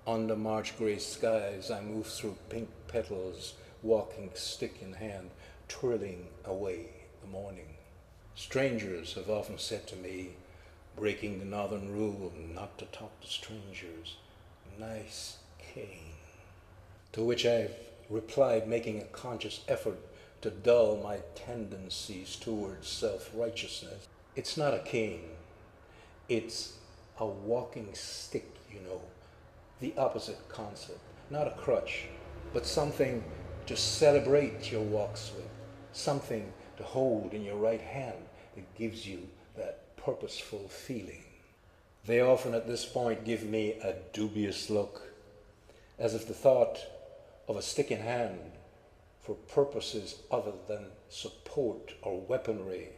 Under March gray skies, I move through pink petals, walking stick in hand, twirling away the morning. Strangers have often said to me, breaking the northern rule not to talk to strangers, nice cane. To which I've replied, making a conscious effort to dull my tendencies towards self-righteousness. It's not a cane, it's a walking stick, the opposite concept. Not a crutch, but something to celebrate your walks with, something to hold in your right hand that gives you that purposeful feeling. They often at this point give me a dubious look, as if the thought of a stick in hand for purposes other than support or weaponry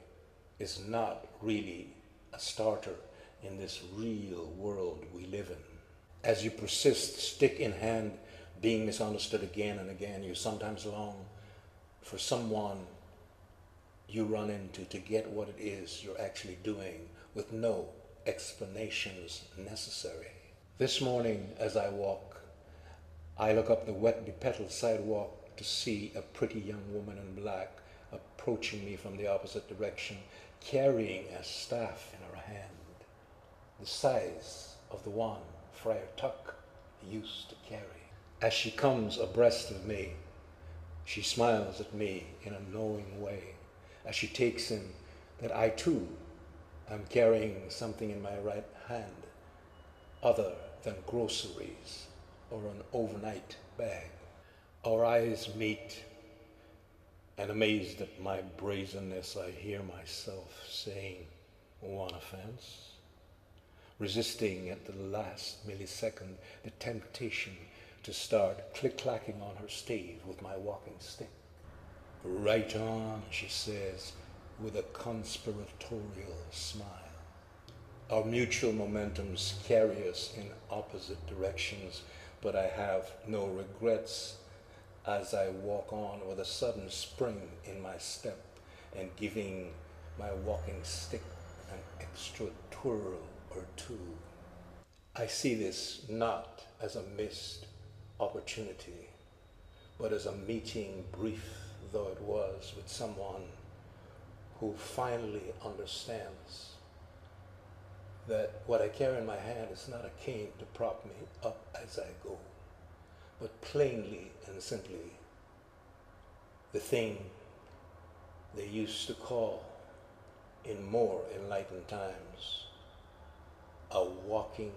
is not really a starter in this real world we live in. As you persist, stick in hand, being misunderstood again and again, you sometimes long for someone you run into to get what it is you're actually doing with no explanations necessary. This morning, as I walk, I look up the wet, bepetaled sidewalk to see a pretty young woman in black approaching me from the opposite direction, carrying a staff in her hand, the size of the one Friar Tuck used to carry. As she comes abreast of me, she smiles at me in a knowing way, as she takes in that I too am carrying something in my right hand other than groceries or an overnight bag. Our eyes meet, and amazed at my brazenness, I hear myself saying, "Want a fence?" Resisting at the last millisecond the temptation to start click-clacking on her stave with my walking stick. "Right on," she says with a conspiratorial smile. Our mutual momentums carry us in opposite directions, but I have no regrets as I walk on with a sudden spring in my step and giving my walking stick an extra twirl or two. I see this not as a missed opportunity, but as a meeting, brief though it was, with someone who finally understands that what I carry in my hand is not a cane to prop me up as I go, but plainly and simply the thing they used to call in more enlightened times a walking